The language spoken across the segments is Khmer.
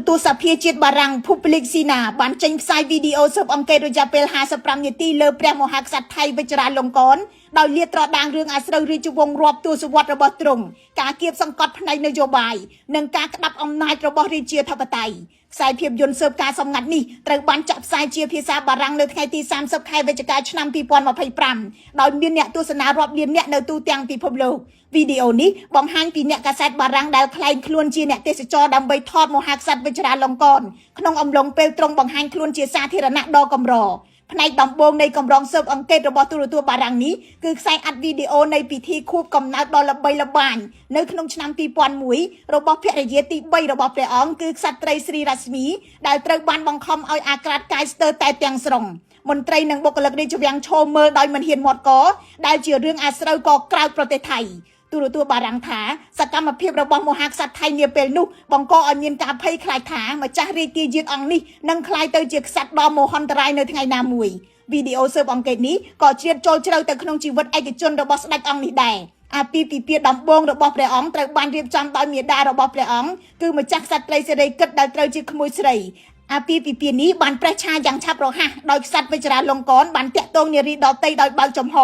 ទូរស័ព្ទភាជាតិបារាំងភូបលិកស៊ីណាបានចេញផ្សាយវីដេអូស៊ើបអង្កេតរយៈពេល55នាទីលើព្រះមហាក្សត្រថៃវជ្ជរាលង្កនដោយលាតត្រដាងរឿងអាស្រូវរាជវង្សរាប់ទសវត្សរ៍របស់ទ្រង់ការគៀបសង្កត់ផ្នែកនយោបាយនិងការក្តាប់អំណាចរបស់រាជាធិបតេយ្យខ្សែភាពយន្តស៊ើបការសម្ងាត់នេះត្រូវបានចាក់ផ្សាយជាភាសាបារាំងនៅថ្ងៃទី30ខែវិច្ឆិកាឆ្នាំ2025ដោយមានអ្នកទស្សនារាប់លានអ្នកនៅទូទាំងពិភពលោកវីដេអូនេះបង្ហាញពីអ្នកកាសែតបារាំងដែលក្លែងខ្លួនជាអ្នកទេសចរដើម្បីថតមហាក្សត្រវជ្ជរាលង្កនក្នុងអំឡុងពេលទ្រង់បង្ហាញខ្លួនជាសាធារណៈដ៏កម្រផ្នែកដំបូងនៃកម្រងស៊ើបអង្កេតរបស់ទូរទស្សន៍បារាំងនេះគឺខ្សែអាត់វីដេអូនៃពិធីខួបកំណើតដ៏ល្បីល្បាញនៅក្នុងឆ្នាំ2001របស់ភរិយាទី3របស់ព្រះអង្គគឺក្សត្រីស្រីរស្មីដែលត្រូវបានបង្ខំឲ្យអាក្រាតកាយស្ទើរតែទាំងស្រុងមន្ត្រីនិងបុគ្គលិករាជវាំងឈរមើលដោយមិនហ៊ានមាត់កដែលជារឿងអាស្រូវក៏ក្រៅប្រទេសថៃទូរទស្សន៍បារាំងថាសកម្មភាពរបស់មហាក្សត្រថៃនាពេលនោះបង្កឲ្យមានការភ័យខ្លាចថាម្ចាស់រាជទាយាទអង្គនេះនឹងក្លាយទៅជាក្សត្រដ៏មហន្តរាយនៅថ្ងៃណាមួយវីដេអូស៊ើបអង្កេតនេះក៏ជ្រៀតចូលជ្រៅទៅក្នុងជីវិតឯកជនរបស់ស្ដេចអង្គនេះដែរអាពាហ៍ពិពាហ៍ដំបូងរបស់ព្រះអង្គត្រូវបានរៀបចំដោយមាតារបស់ព្រះអង្គគឺម្ចាស់ក្សត្រីសិរីគិតដែលត្រូវជាក្មួយស្រីអាពាហ៍ពិពាហ៍នេះបានប្រេះឆាយ៉ាងឆាប់រហ័សដោយក្សត្រវជ្ជរាលង្កនបានតាក់ទងនារីដទៃដោយបើកចំហ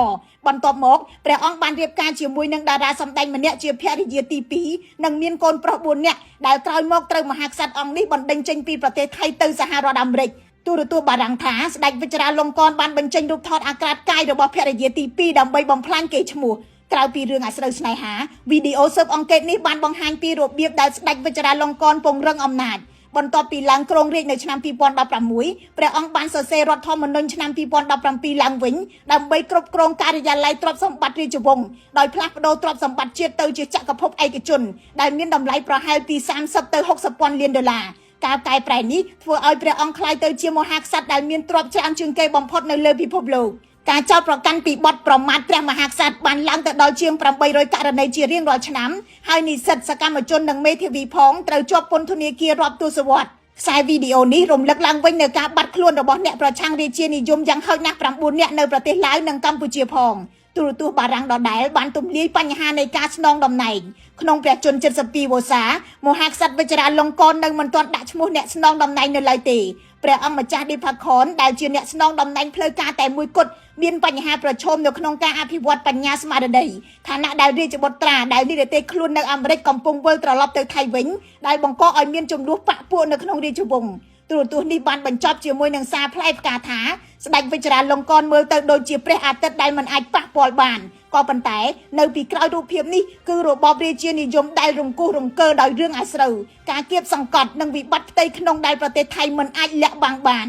បន្ទាប់មកព្រះអង្គបានរៀបការជាមួយនឹងតារាសម្ដែងម្នាក់ជាភរិយាទី2និងមានកូនប្រុស4នាក់ដែលក្រោយមកត្រូវមហាក្សត្រអង្គនេះបណ្ដេញចេញពីប្រទេសថៃទៅសហរដ្ឋអាមេរិកទូរទស្សន៍បារាំងថាស្ដេចវជ្ជរាលង្កនបានបញ្ចេញរូបថតអាក្រាតកាយរបស់ភរិយាទី2ដើម្បីបំផ្លាញកេរ្តិ៍ឈ្មោះក្រៅពីរឿងអាស្រូវស្នេហាវីដេអូស៊ើបអង្កេតនេះបានបង្ហាញពីរបៀបដែលស្ដេចវជ្ជរាលង្កនពង្រឹងអំណាចបន្ទាប់ពីឡើងគ្រងរាជ្យនៅឆ្នាំ2016ព្រះអង្គបានសរសេររដ្ឋធម្មនុញ្ញឆ្នាំ2017ឡើងវិញដើម្បីគ្រប់គ្រងការិយាល័យទ្រព្យសម្បត្តិរាជវង្សដោយផ្លាស់ប្ដូរទ្រព្យសម្បត្តិជាតិទៅជាចក្រភពឯកជនដែលមានតម្លៃប្រហែលពី30ទៅ60ពាន់លានដុល្លារការកែប្រែនេះធ្វើឲ្យព្រះអង្គក្លាយទៅជាមហាក្សត្រដែលមានទ្រព្យច្រើនជាងគេបំផុតនៅលើពិភពលោកការចោទប្រកាន់ពីបទប្រមាថព្រះមហាក្សត្របានឡើងទៅដល់ជាង800ករណីជារៀងរាល់ឆ្នាំហើយនិស្សិតសកម្មជននិងមេធាវីផងត្រូវជាប់ពន្ធនាគាររាប់ទសវត្សរ៍ខ្សែវីដេអូនេះរំលឹកឡើងវិញនៅការបាត់ខ្លួនរបស់អ្នកប្រឆាំងរាជានិយមយ៉ាងហោចណាស់9នាក់នៅប្រទេសឡាវនិងកម្ពុជាផងទូរទស្សន៍បារាំងដដែលបានទម្លាយបញ្ហានៃការស្នងតំណែងក្នុងព្រះជន្ម72វស្សាមហាក្សត្រវជ្ជរាលង្កននៅមិនទាន់ដាក់ឈ្មោះអ្នកស្នងតំណែងនៅឡើយទេព្រះអង្គម្ចាស់ឌីផាខនដែលជាអ្នកស្នងតំណែងផ្លូវការតែមួយគត់មានបញ្ហាប្រឈមនៅក្នុងការអភិវឌ្ឍបញ្ញាស្មារតីខណៈដែលរាជបុត្រាដែលនិរទេសខ្លួននៅអាមេរិកកំពុងវិលត្រឡប់ទៅថៃវិញដែលបង្កឲ្យមានចំនួនបកពួកនៅក្នុងរាជវង្សទូរទស្សន៍នេះបានបញ្ចប់ជាមួយនឹងសារផ្លែផ្កាថាស្ដេចវជ្ជរាលង្កនមើលទៅដូចជាព្រះអាទិត្យដែលមិនអាចប៉ះពាល់បានក៏ប៉ុន្តែនៅពីក្រោយរូបភាពនេះគឺរបបរាជានិយមដែលរង្គោះរង្គើដោយរឿងអាស្រូវការគៀបសង្កត់និងវិបត្តិផ្ទៃក្នុងដែលប្រទេសថៃមិនអាចលាក់បាំងបាន